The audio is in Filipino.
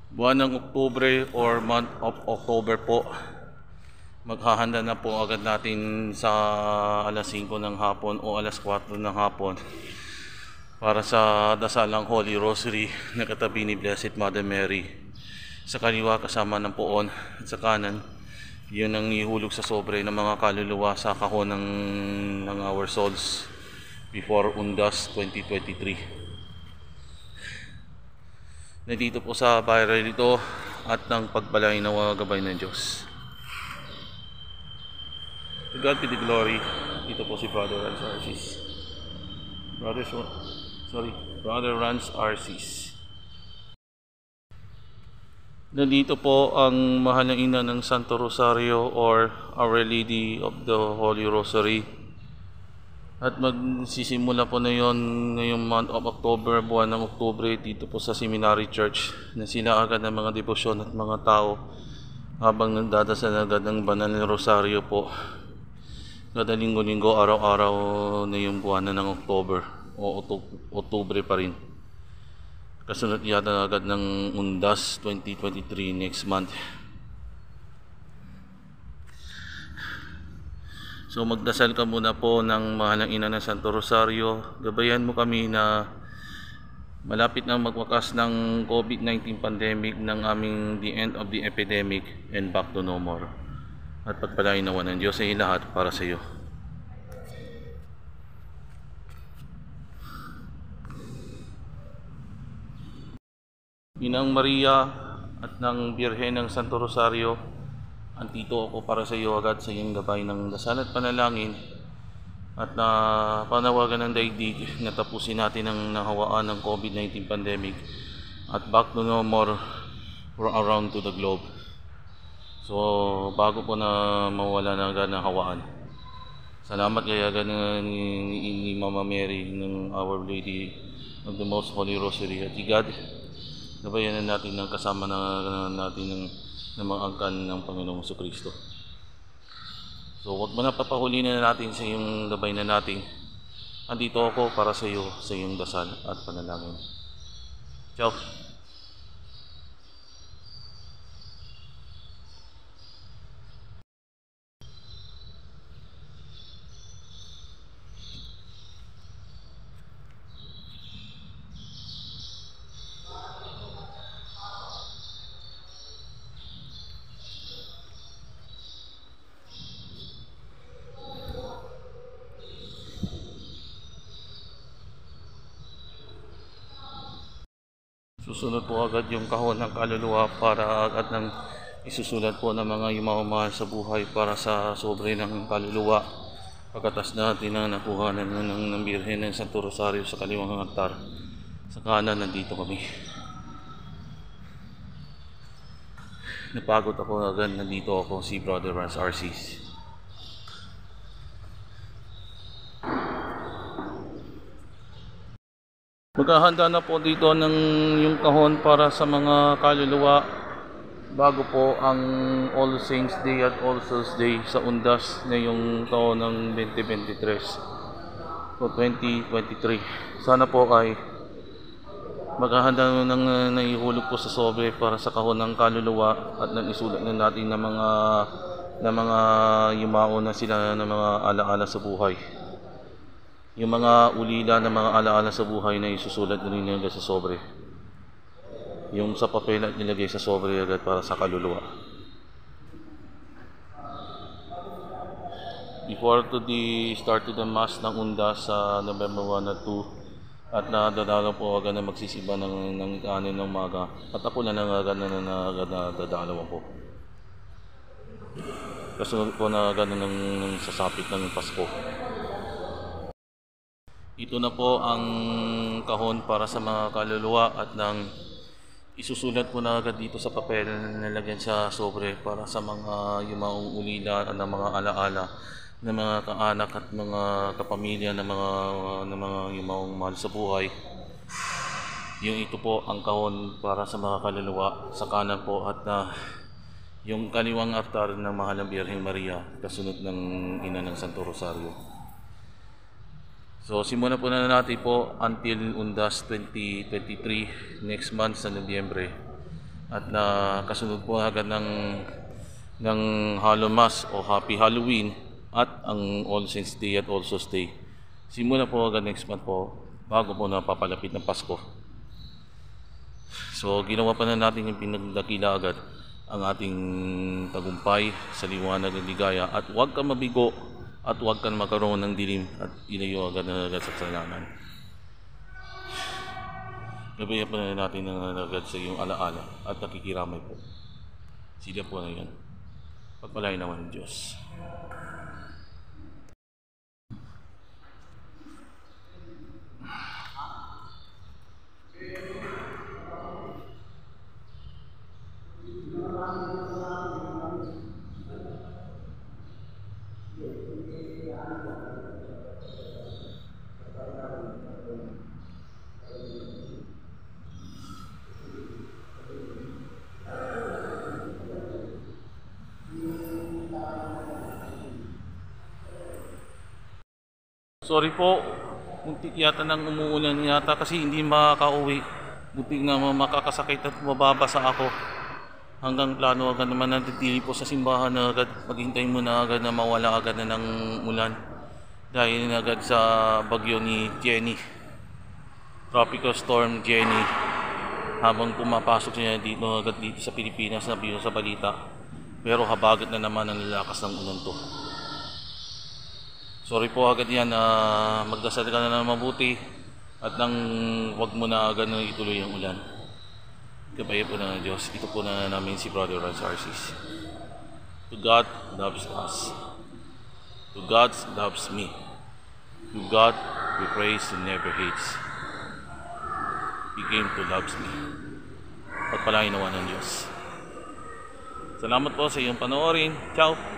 buwan ng Oktubre or month of October po. Maghahanda na po agad natin sa alas 5 ng hapon o alas 4 ng hapon para sa dasalang Holy Rosary na katabi ni Blessed Mother Mary. Sa kaliwa kasama ng poon at sa kanan, yun ang ihulog sa sobre ng mga kaluluwa sa kahon ng Our Souls before Undas 2023. Nandito po sa viral ito at ng pagbalay na gabay ng Diyos. To God be the glory. Dito po si Brother Rans Arcis. Brother Rans Arcis. Nandito po ang mahal na ina ng Santo Rosario or Our Lady of the Holy Rosary. At magsisimula po na yon ngayong month of October, buwan ng Oktubre, dito po sa Seminary Church na sila agad ng mga debosyon at mga tao habang nagdadasal agad ng banal na Rosario po. Kada linggo-linggo, araw-araw na yung buwan na ng October o Oktubre pa rin. Kasunod yata agad ng Undas 2023 next month. So magdasal ka muna po ng mahal ng ina ng Santo Rosario. Gabayan mo kami na malapit na magwakas ng COVID-19 pandemic ng aming the end of the epidemic and back to no more. At pagpalain nawa ng Diyos sa lahat para sa iyo. Inang Maria at ng Birhen ng Santo Rosario, andito ako para sa iyo agad sa iyong gabay ng dasal at panalangin at na panawagan ng daigdig na tapusin natin ang nahawaan ng COVID-19 pandemic at back to no more around to the globe. So bago po na mawala na agad ng hawaan, salamat kaya agad ni Mama Mary ng Our Lady of the Most Holy Rosary at God, gabayan na natin ng kasama na natin ng mga angkan ng Panginoong Jesucristo. So wag mo na papahuli na natin sa iyong gabay na natin. Andito ako para sa iyo sa iyong dasal at panalangin. Ciao! Susunod po agad yung kahon ng kaluluwa para agad ng isusulat po ng mga yumamahal sa buhay para sa sobre ng kaluluwa. Pagkatas natin na nakuha ng Birhen ng Santo Rosario sa kaliwang altar. Sa kanan, nandito kami. Napagod ako agad, nandito ako, si Brother Rans Arcis. Maghahanda na po dito ng yung kahon para sa mga kaluluwa bago po ang All Saints Day at All Souls Day sa Undas ngayong taon ng 2023 o 2023. Sana po ay maghahanda ng naihulog po sa sobre para sa kahon ng kaluluwa at nang isulat na natin ng mga yumao na sila ng mga alaala sa buhay. Yung mga ulila ng mga alaala sa buhay na isusulat na rin nilagay sa sobre. Yung sa papel at nilagay sa sobre agad para sa kaluluwa. Before to the start to the Mass ng Undas sa November 1 at 2 at nadadalaw po agad na magsisiba ng kanin ng umaga at ako na agad na dadalaw po. Kasunod po na agad ng sasapit ng Pasko. Ito na po ang kahon para sa mga kaluluwa at nang isusulat po na agad dito sa papel na nilagyan sa sobre para sa mga yumaong ulila at ng mga alaala ng mga kaanak at mga kapamilya ng mga yumaong mahal sa buhay. Yung ito po ang kahon para sa mga kaluluwa sa kanan po at yung kaliwang altar ng Mahal na Birheng Maria kasunod ng Ina ng Santo Rosario. So simulan po na natin po until Undas 2023 next month sa Nobyembre. at kasunod po agad ng Hollow Mass o Happy Halloween at ang All Saints Day at All Souls Day. Simula po agad next month po bago po napapalapit ng Pasko. So ginawa pa na natin yung pinagdakila agad ang ating tagumpay sa liwanag ng ligaya, at huwag kang mabigo at huwag kang magkaroon ng dilim at ilayo agad na agad sa kasalanan. Gabayan pa na natin ng agad sa iyong alaala at nakikiramay po. Sila po na yan. Pagpalain naman ng Diyos. Sorry po, muntik yata nang umuulan yata kasi hindi makakauwi. Muntik na makakasakit at mababasa ako. Hanggang plano agad naman natitili po sa simbahan na agad maghintay muna agad na mawala agad na ng ulan. Dahil na agad sa bagyo ni Jenny. Tropical Storm Jenny. Habang pumapasok niya dito agad dito sa Pilipinas, nabiyo sa balita. Pero habagat na naman ang lalakas ng ulan to. Sorry po agad yan, magdasal ka na ng mabuti at nang wag mo na agad na ituloy ang ulan. Gabay po na ng Diyos. Ito po na namin si Brother Rance Arcis. To God loves us. To God loves me. To God we praise and never hates. He came to loves me. Pagpalain naman ng Diyos. Salamat po sa iyong panoorin. Ciao!